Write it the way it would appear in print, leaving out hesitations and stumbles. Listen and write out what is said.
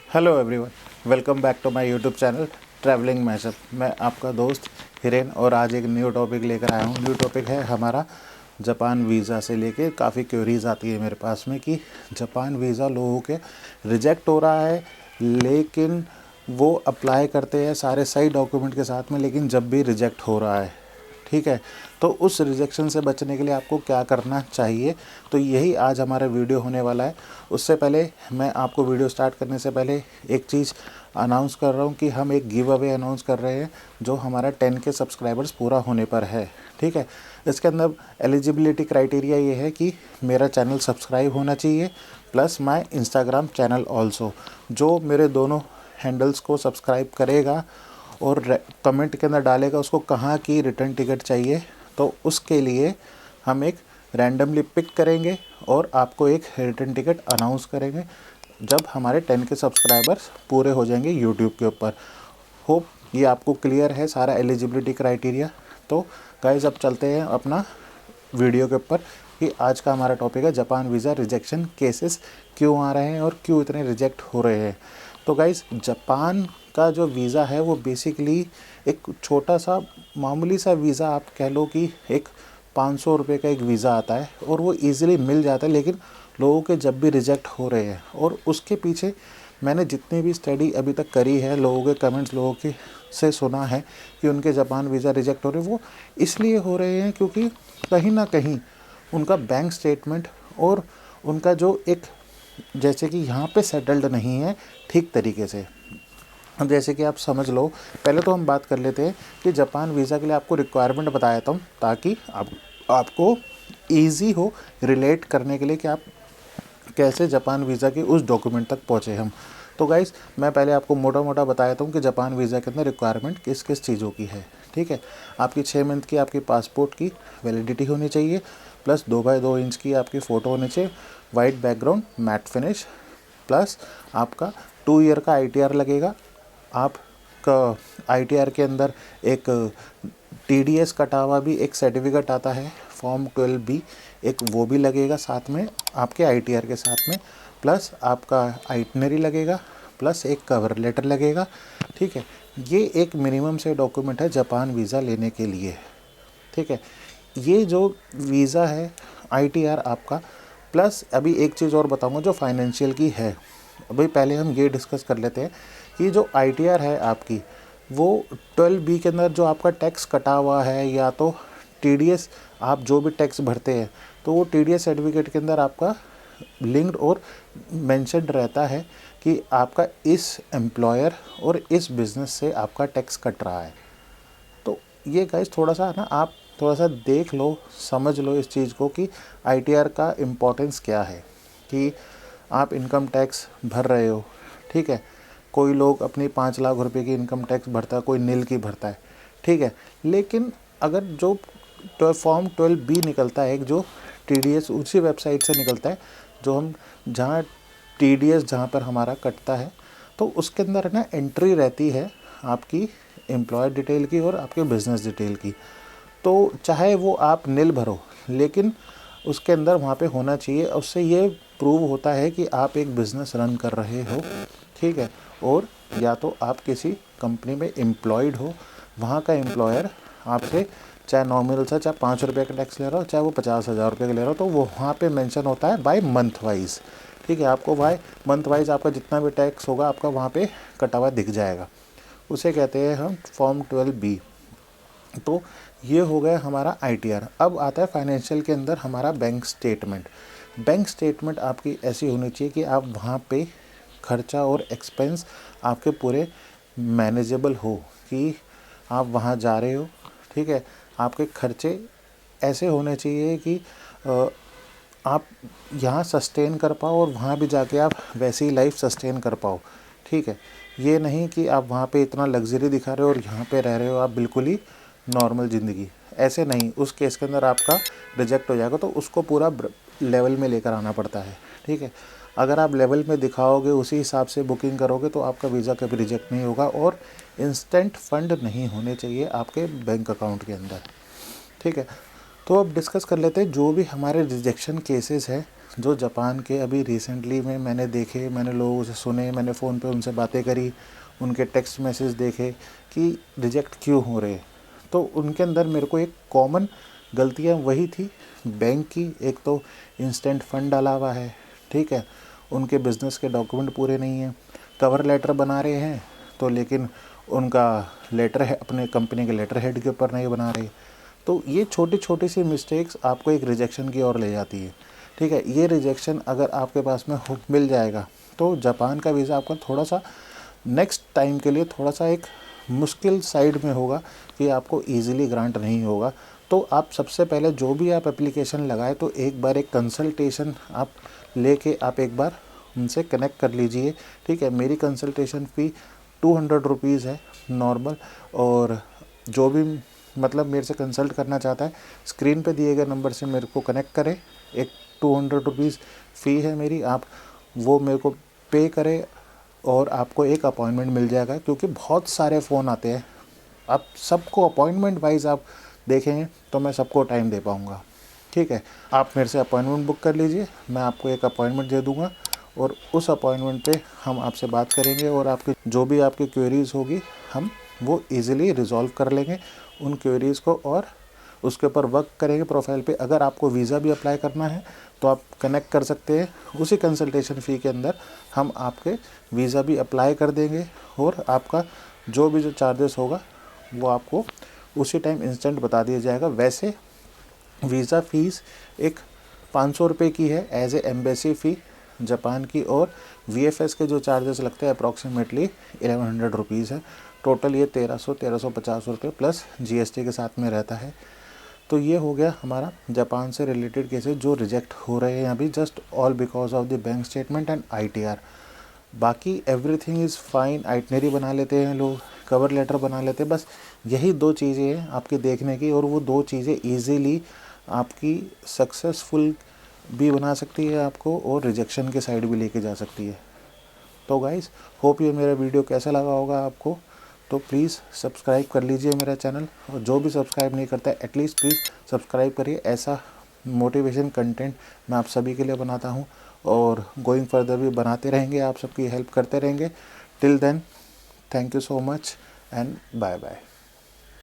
Hello everyone, welcome back to my YouTube channel travelling mashup. मैं आपका दोस्त हिरेन और आज एक न्यू टॉपिक लेकर आया हूँ। न्यू टॉपिक है हमारा जापान वीज़ा से लेके काफ़ी क्वेरीज आती है मेरे पास में कि जापान वीज़ा लोगों के रिजेक्ट हो रहा है, लेकिन वो अप्लाई करते हैं सारे सही डॉक्यूमेंट के साथ में, लेकिन जब भी रिजेक्ट हो रहा है। ठीक है, तो उस रिजेक्शन से बचने के लिए आपको क्या करना चाहिए, तो यही आज हमारा वीडियो होने वाला है। उससे पहले मैं आपको वीडियो स्टार्ट करने से पहले एक चीज़ अनाउंस कर रहा हूँ कि हम एक गिव अवे अनाउंस कर रहे हैं जो हमारा 10 के सब्सक्राइबर्स पूरा होने पर है। ठीक है, इसके अंदर एलिजिबिलिटी क्राइटेरिया ये है कि मेरा चैनल सब्सक्राइब होना चाहिए plus my Instagram channel also. जो मेरे दोनों हैंडल्स को सब्सक्राइब करेगा और कमेंट के अंदर डालेगा उसको कहाँ की रिटर्न टिकट चाहिए, तो उसके लिए हम एक रैंडमली पिक करेंगे और आपको एक रिटर्न टिकट अनाउंस करेंगे जब हमारे 10 के सब्सक्राइबर्स पूरे हो जाएंगे यूट्यूब के ऊपर। होप ये आपको क्लियर है सारा एलिजिबिलिटी क्राइटेरिया। तो गाइस अब चलते हैं अपना वीडियो के ऊपर कि आज का हमारा टॉपिक है जापान वीज़ा रिजेक्शन केसेस क्यों आ रहे हैं और क्यों इतने रिजेक्ट हो रहे हैं। तो गाइस जापान का जो वीज़ा है वो बेसिकली एक छोटा सा मामूली सा वीज़ा, आप कह लो कि एक 500 रुपये का एक वीज़ा आता है और वो ईज़िली मिल जाता है, लेकिन लोगों के जब भी रिजेक्ट हो रहे हैं। और उसके पीछे मैंने जितनी भी स्टडी अभी तक करी है, लोगों के कमेंट्स लोगों के से सुना है कि उनके जापान वीज़ा रिजेक्ट हो रहे हैं, वो इसलिए हो रहे हैं क्योंकि कहीं ना कहीं उनका बैंक स्टेटमेंट और उनका जो एक जैसे कि यहाँ पे सेटल्ड नहीं है ठीक तरीके से। अब जैसे कि आप समझ लो, पहले तो हम बात कर लेते हैं कि जापान वीज़ा के लिए आपको रिक्वायरमेंट बताया था ताकि आपको ईजी हो रिलेट करने के लिए कि आप कैसे जापान वीज़ा के उस डॉक्यूमेंट तक पहुँचे हम। तो गाइस मैं पहले आपको मोटा मोटा बताया था कि जापान वीज़ा के अंदर रिक्वायरमेंट किस किस चीज़ों की है। ठीक है, आपकी 6 मंथ की आपकी पासपोर्ट की वैलिडिटी होनी चाहिए, प्लस 2x2 इंच की आपकी फ़ोटो होनी चाहिए, white background matte finish, plus आपका 2 ईयर का ITR लगेगा। आपका ITR के अंदर एक TDS कटा हुआ भी एक सर्टिफिकेट आता है फॉर्म 12B, एक वो भी लगेगा साथ में आपके ITR के साथ में, प्लस आपका आइटनरी लगेगा, प्लस एक कवर लेटर लगेगा। ठीक है, ये एक मिनिमम से डॉक्यूमेंट है जापान वीज़ा लेने के लिए। ठीक है, ये जो वीज़ा है ITR आपका, प्लस अभी एक चीज़ और बताऊंगा जो फाइनेंशियल की है। अभी पहले हम ये डिस्कस कर लेते हैं कि जो ITR है आपकी, वो 12B के अंदर जो आपका टैक्स कटा हुआ है या तो TDS, आप जो भी टैक्स भरते हैं तो वो TDS सर्टिफिकेट के अंदर आपका लिंक्ड और मेंशन्ड रहता है कि आपका इस एम्प्लॉयर और इस बिज़नेस से आपका टैक्स कट रहा है। तो ये गाइस थोड़ा सा ना आप थोड़ा सा देख लो, समझ लो इस चीज़ को कि ITR का इम्पोर्टेंस क्या है, कि आप इनकम टैक्स भर रहे हो। ठीक है, कोई लोग अपनी 5 लाख रुपए की इनकम टैक्स भरता है, कोई नील की भरता है। ठीक है, लेकिन अगर जो फॉर्म 12B निकलता है, एक जो TDS उसी वेबसाइट से निकलता है जो हम जहाँ TDS जहाँ पर हमारा कटता है, तो उसके अंदर ना एंट्री रहती है आपकी एम्प्लॉयर डिटेल की और आपके बिज़नेस डिटेल की। तो चाहे वो आप नील भरो, लेकिन उसके अंदर वहाँ पे होना चाहिए। उससे ये प्रूव होता है कि आप एक बिज़नेस रन कर रहे हो। ठीक है, और या तो आप किसी कंपनी में एम्प्लॉयड हो, वहाँ का एम्प्लॉयर आपसे चाहे नॉमिनल से चाहे 5 रुपये का टैक्स ले रहा हो, चाहे वो 50,000 रुपये का ले रहा हो, तो वो वहाँ पे मेंशन होता है बाय मंथ वाइज। ठीक है, आपको बाय मंथ वाइज आपका जितना भी टैक्स होगा आपका वहाँ पे कटा हुआ दिख जाएगा। उसे कहते हैं हम फॉर्म 12B। तो ये हो गया हमारा ITR। अब आता है फाइनेंशियल के अंदर हमारा बैंक स्टेटमेंट। बैंक स्टेटमेंट आपकी ऐसी होनी चाहिए कि आप वहाँ पे खर्चा और एक्सपेंस आपके पूरे मैनेजेबल हो, कि आप वहाँ जा रहे हो। ठीक है, आपके खर्चे ऐसे होने चाहिए कि आप यहाँ सस्टेन कर पाओ और वहाँ भी जाके आप वैसी ही लाइफ सस्टेन कर पाओ। ठीक है, ये नहीं कि आप वहाँ पे इतना लग्जरी दिखा रहे हो और यहाँ पे रह रहे हो आप बिल्कुल ही नॉर्मल ज़िंदगी, ऐसे नहीं। उस केस के अंदर आपका रिजेक्ट हो जाएगा, तो उसको पूरा लेवल में लेकर आना पड़ता है। ठीक है, अगर आप लेवल में दिखाओगे, उसी हिसाब से बुकिंग करोगे, तो आपका वीज़ा कभी रिजेक्ट नहीं होगा और इंस्टेंट फंड नहीं होने चाहिए आपके बैंक अकाउंट के अंदर। ठीक है, तो अब डिस्कस कर लेते हैं जो भी हमारे रिजेक्शन केसेस हैं जो जापान के अभी रिसेंटली में मैंने देखे, मैंने लोगों से सुने, मैंने फ़ोन पे उनसे बातें करी, उनके टेक्स्ट मैसेज देखे कि रिजेक्ट क्यों हो रहे। तो उनके अंदर मेरे को एक कॉमन गलतियाँ वही थी बैंक की। एक तो इंस्टेंट फ़ंड डाला हुआ है, ठीक है, उनके बिज़नेस के डॉक्यूमेंट पूरे नहीं हैं, कवर लेटर बना रहे हैं तो लेकिन उनका लेटर है अपने कंपनी के लेटर हेड के ऊपर नहीं बना रहे। तो ये छोटी छोटी सी मिस्टेक्स आपको एक रिजेक्शन की ओर ले जाती है, ठीक है। ये रिजेक्शन अगर आपके पास में मिल जाएगा तो जापान का वीज़ा आपका थोड़ा सा नेक्स्ट टाइम के लिए थोड़ा सा एक मुश्किल साइड में होगा कि आपको इजीली ग्रांट नहीं होगा। तो आप सबसे पहले जो भी आप एप्लीकेशन लगाए तो एक बार एक कंसल्टेशन आप लेके आप एक बार उनसे कनेक्ट कर लीजिए, ठीक है। मेरी कंसल्टेशन फ़ी 200 रुपीज़ है नॉर्मल, और जो भी मतलब मेरे से कंसल्ट करना चाहता है स्क्रीन पे दिए गए नंबर से मेरे को कनेक्ट करें। एक 200 रुपीज़ फ़ी है मेरी, आप वो मेरे को पे करें और आपको एक अपॉइंटमेंट मिल जाएगा, क्योंकि बहुत सारे फ़ोन आते हैं। आप सबको अपॉइंटमेंट वाइज आप देखेंगे तो मैं सबको टाइम दे पाऊँगा, ठीक है। आप मेरे से अपॉइंटमेंट बुक कर लीजिए, मैं आपको एक अपॉइंटमेंट दे दूँगा और उस अपॉइंटमेंट पे हम आपसे बात करेंगे और आपकी जो भी आपकी क्वेरीज़ होगी हम वो इजीली रिजॉल्व कर लेंगे उन क्वेरीज़ को, और उसके ऊपर वर्क करेंगे प्रोफाइल पे। अगर आपको वीज़ा भी अप्लाई करना है तो आप कनेक्ट कर सकते हैं, उसी कंसल्टेशन फ़ी के अंदर हम आपके वीज़ा भी अप्लाई कर देंगे और आपका जो चार्जेस होगा वो आपको उसी टाइम इंस्टेंट बता दिया जाएगा। वैसे वीज़ा फ़ीस एक 500 रुपये की है as a embassy fee Japan की, और VFS के जो चार्जेस लगते हैं अप्रॉक्सीमेटली 1100 रुपीज़ है। टोटल ये 1350 रुपये प्लस GST के साथ में रहता है। तो ये हो गया हमारा जापान से रिलेटेड केसेस जो रिजेक्ट हो रहे हैं अभी, just all because of the bank statement and ITR। बाकी एवरीथिंग इज़ फाइन। आइटनरी बना लेते हैं लोग, कवर लेटर बना लेते हैं, बस यही 2 चीज़ें हैं आपकी देखने की, और वो 2 चीज़ें ईज़िली आपकी सक्सेसफुल भी बना सकती है आपको और रिजेक्शन के साइड भी लेके जा सकती है। तो गाइस, होप ये मेरा वीडियो कैसा लगा होगा आपको। तो प्लीज़ सब्सक्राइब कर लीजिए मेरा चैनल, और जो भी सब्सक्राइब नहीं करता है एटलीस्ट प्लीज़ सब्सक्राइब करिए। ऐसा मोटिवेशन कंटेंट मैं आप सभी के लिए बनाता हूँ और गोइंग फर्दर भी बनाते रहेंगे, आप सबकी हेल्प करते रहेंगे। Till then, thank you so much and bye bye.